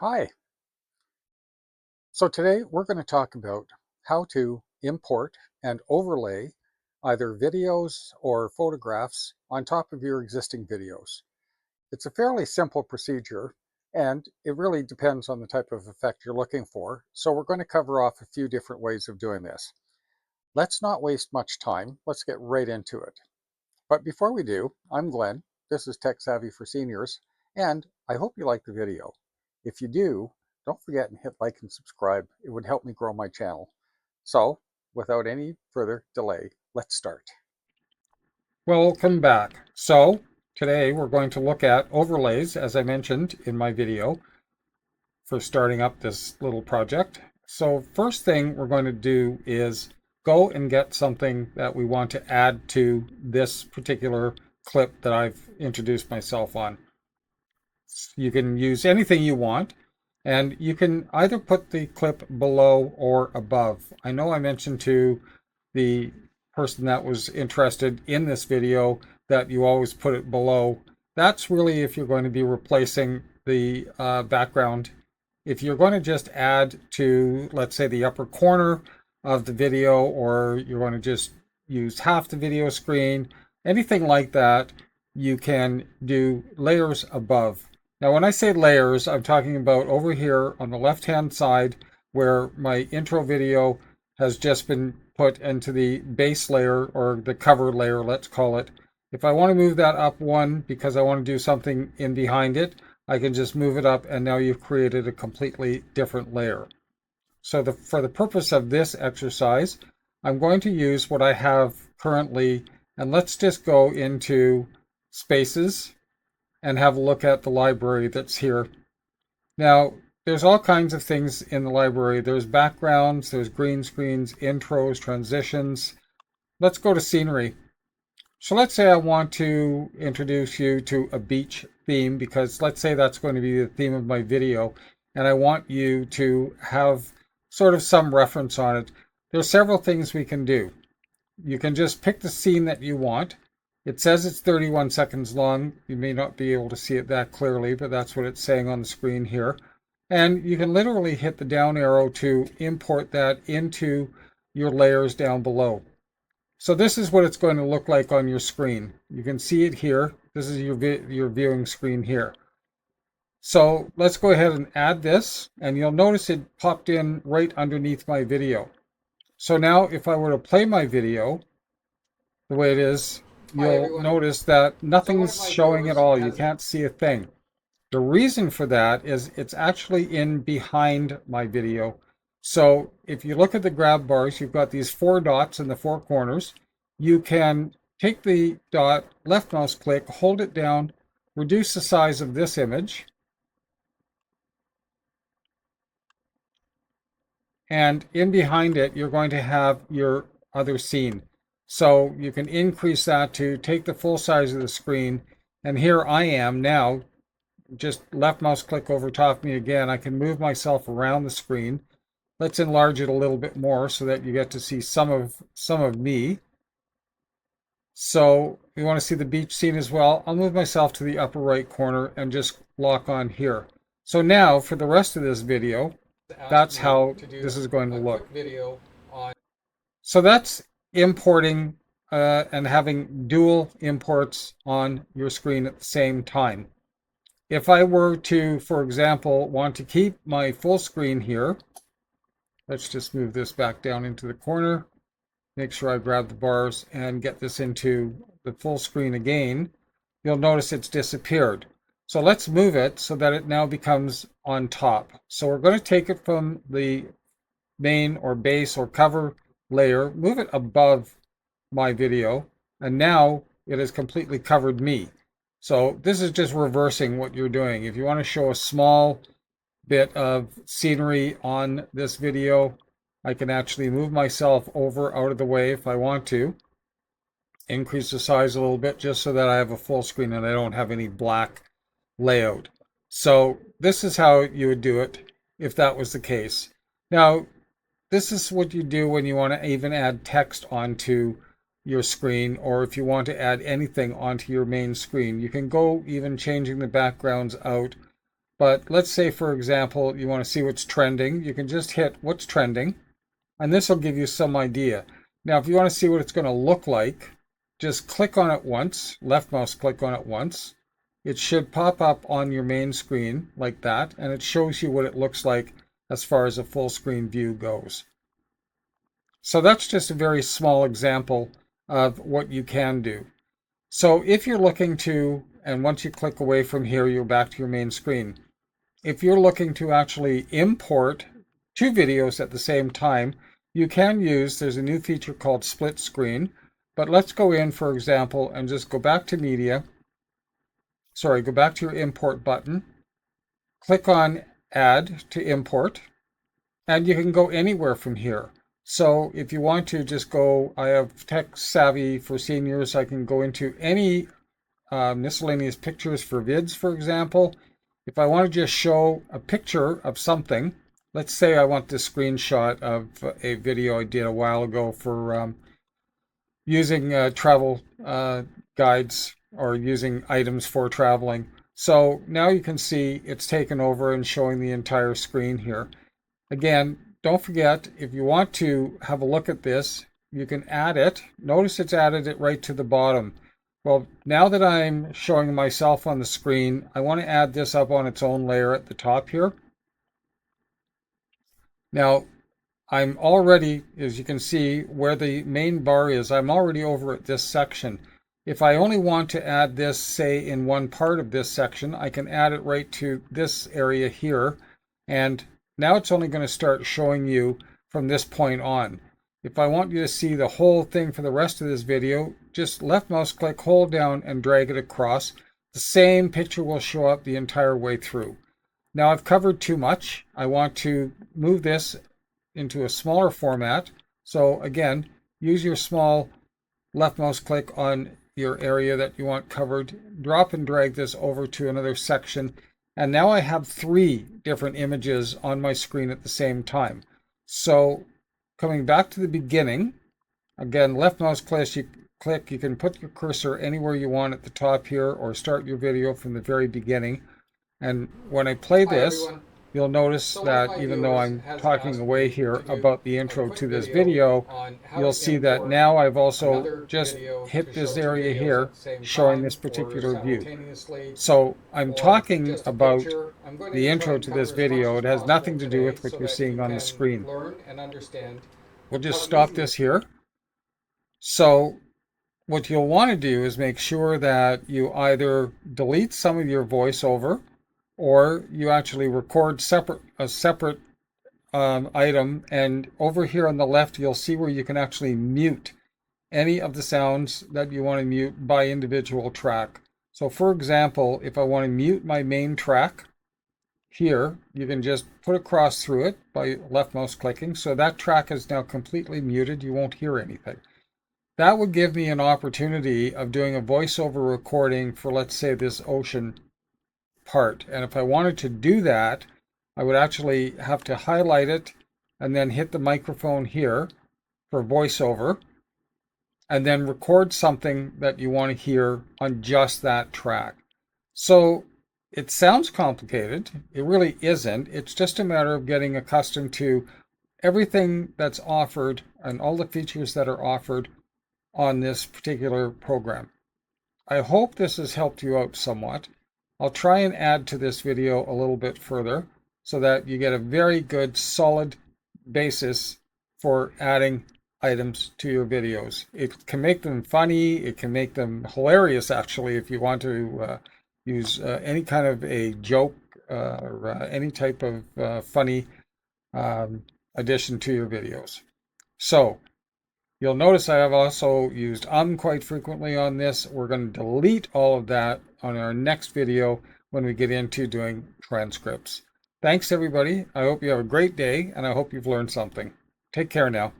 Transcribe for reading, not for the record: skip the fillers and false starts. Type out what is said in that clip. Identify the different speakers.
Speaker 1: Hi. So today we're going to talk about how to import and overlay either videos or photographs on top of your existing videos. It's a fairly simple procedure and it really depends on the type of effect you're looking for. So we're going to cover off a few different ways of doing this. Let's not waste much time. Let's get right into it. But before we do, I'm Glenn. This is Tech Savvy for Seniors, and I hope you like the video. If you do, don't forget and hit like and subscribe. It would help me grow my channel. So, without any further delay, let's start.
Speaker 2: Welcome back. So today we're going to look at overlays, as I mentioned in my video for starting up this little project. So first thing we're going to do is go and get something that we want to add to this particular clip that I've introduced myself on. You can use anything you want, and you can either put the clip below or above. I know I mentioned to the person that was interested in this video that you always put it below. That's really if you're going to be replacing the background. If you're going to just add to, let's say, the upper corner of the video, or you're going to just use half the video screen, anything like that, you can do layers above. Now, when I say layers, I'm talking about over here on the left-hand side where my intro video has just been put into the base layer or the cover layer, let's call it. If I want to move that up one because I want to do something in behind it, I can just move it up and now you've created a completely different layer. So for the purpose of this exercise, I'm going to use what I have currently, and let's just go into Spaces and have a look at the library that's here. Now, there's all kinds of things in the library. There's backgrounds, there's green screens, intros, transitions. Let's go to scenery. So let's say I want to introduce you to a beach theme, because let's say that's going to be the theme of my video, and I want you to have sort of some reference on it. There's several things we can do. You can just pick the scene that you want. It says it's 31 seconds long. You may not be able to see it that clearly, but that's what it's saying on the screen here. And you can literally hit the down arrow to import that into your layers down below. So this is what it's going to look like on your screen. You can see it here. This is your viewing screen here. So let's go ahead and add this, and you'll notice it popped in right underneath my video. So now if I were to play my video the way it is,
Speaker 1: Hi,
Speaker 2: you'll
Speaker 1: everyone.
Speaker 2: notice that
Speaker 1: So one of
Speaker 2: nothing's
Speaker 1: my
Speaker 2: showing at
Speaker 1: viewers
Speaker 2: all. You
Speaker 1: has
Speaker 2: can't see a thing. The reason for that is it's actually in behind my video. So if you look at the grab bars, you've got these four dots in the four corners. You can take the dot, left mouse click, hold it down, reduce the size of this image, and in behind it, you're going to have your other scene. So you can increase that to take the full size of the screen. And here I am now, just left mouse click over top of me again. I can move myself around the screen. Let's enlarge it a little bit more so that you get to see some of me. So you want to see the beach scene as well. I'll move myself to the upper right corner and just lock on here. So now for the rest of this video, that's how this is going to look. So that's importing and having dual imports on your screen at the same time. If I were to, for example, want to keep my full screen here, let's just move this back down into the corner, make sure I grab the bars and get this into the full screen again, you'll notice it's disappeared. So let's move it so that it now becomes on top. So we're going to take it from the main or base or cover layer, move it above my video, and now it has completely covered me. So this is just reversing what you're doing. If you want to show a small bit of scenery on this video, I can actually move myself over out of the way if I want to, increase the size a little bit just so that I have a full screen and I don't have any black layout. So this is how you would do it if that was the case. Now, this is what you do when you want to even add text onto your screen, or if you want to add anything onto your main screen. You can go even changing the backgrounds out, But let's say, for example, you want to see what's trending. You can just hit what's trending, and this will give you some idea. Now, if you want to see what it's going to look like, just click on it once, left mouse click on it once. It should pop up on your main screen like that, and it shows you what it looks like as far as a full screen view goes. So that's just a very small example of what you can do. So if you're looking to, and once you click away from here, you're back to your main screen. If you're looking to actually import two videos at the same time, you can use, there's a new feature called split screen, but let's go in, for example, and just go back to media. Sorry, go back to your import button, click on add to import, and you can go anywhere from here. So if you want to just go, I have Tech Savvy for Seniors, I can go into any miscellaneous pictures for vids, for example. If I want to just show a picture of something, let's say I want this screenshot of a video I did a while ago for using travel guides or using items for traveling. So now you can see it's taken over and showing the entire screen here. Again, don't forget, if you want to have a look at this, you can add it. Notice it's added it right to the bottom. Well, now that I'm showing myself on the screen, I want to add this up on its own layer at the top here. Now, I'm already, as you can see, where the main bar is, I'm already over at this section. If I only want to add this, say, in one part of this section, I can add it right to this area here. And now it's only going to start showing you from this point on. If I want you to see the whole thing for the rest of this video, just left mouse click, hold down, and drag it across. The same picture will show up the entire way through. Now I've covered too much. I want to move this into a smaller format. So again, use your small left mouse click on your area that you want covered, drop and drag this over to another section, and now I have 3 different images on my screen at the same time. So coming back to the beginning, again, left mouse click, you can put your cursor anywhere you want at the top here or start your video from the very beginning. And when I play
Speaker 1: Hi
Speaker 2: this,
Speaker 1: everyone.
Speaker 2: you'll notice
Speaker 1: So one of
Speaker 2: that
Speaker 1: my
Speaker 2: even though
Speaker 1: viewers
Speaker 2: I'm
Speaker 1: has
Speaker 2: talking
Speaker 1: asked
Speaker 2: away
Speaker 1: me
Speaker 2: here
Speaker 1: to do
Speaker 2: about the
Speaker 1: a
Speaker 2: intro
Speaker 1: quick
Speaker 2: to this
Speaker 1: video
Speaker 2: video,
Speaker 1: on how
Speaker 2: you'll
Speaker 1: to
Speaker 2: see that
Speaker 1: import
Speaker 2: now I've also
Speaker 1: another
Speaker 2: just
Speaker 1: video to
Speaker 2: hit
Speaker 1: show
Speaker 2: this
Speaker 1: 2
Speaker 2: area
Speaker 1: videos
Speaker 2: here
Speaker 1: at the same
Speaker 2: showing this
Speaker 1: time or
Speaker 2: particular view.
Speaker 1: simultaneously
Speaker 2: So I'm
Speaker 1: or
Speaker 2: talking
Speaker 1: just a
Speaker 2: about
Speaker 1: picture. I'm going
Speaker 2: the
Speaker 1: to try
Speaker 2: intro
Speaker 1: and
Speaker 2: to this
Speaker 1: cover as much
Speaker 2: video.
Speaker 1: as
Speaker 2: It has
Speaker 1: possible
Speaker 2: nothing to do
Speaker 1: today
Speaker 2: with what
Speaker 1: so
Speaker 2: you're
Speaker 1: that you
Speaker 2: seeing on the
Speaker 1: can
Speaker 2: screen.
Speaker 1: learn and understand
Speaker 2: We'll just
Speaker 1: how
Speaker 2: stop
Speaker 1: easy it
Speaker 2: this
Speaker 1: is.
Speaker 2: here. So what you'll want to do is make sure that you either delete some of your voiceover or you actually record a separate item, and over here on the left you'll see where you can actually mute any of the sounds that you want to mute by individual track. So for example, if I want to mute my main track here, you can just put a cross through it by left mouse clicking. So that track is now completely muted. You won't hear anything. That would give me an opportunity of doing a voiceover recording for, let's say, this ocean part. And if I wanted to do that, I would actually have to highlight it and then hit the microphone here for voiceover and then record something that you want to hear on just that track. So it sounds complicated. It really isn't. It's just a matter of getting accustomed to everything that's offered and all the features that are offered on this particular program. I hope this has helped you out somewhat. I'll try and add to this video a little bit further so that you get a very good solid basis for adding items to your videos. It can make them funny, it can make them hilarious actually if you want to use any kind of a joke or any type of funny um, addition to your videos. So you'll notice I have also used quite frequently on this. We're going to delete all of that on our next video when we get into doing transcripts. Thanks everybody. I hope you have a great day and I hope you've learned something. Take care now.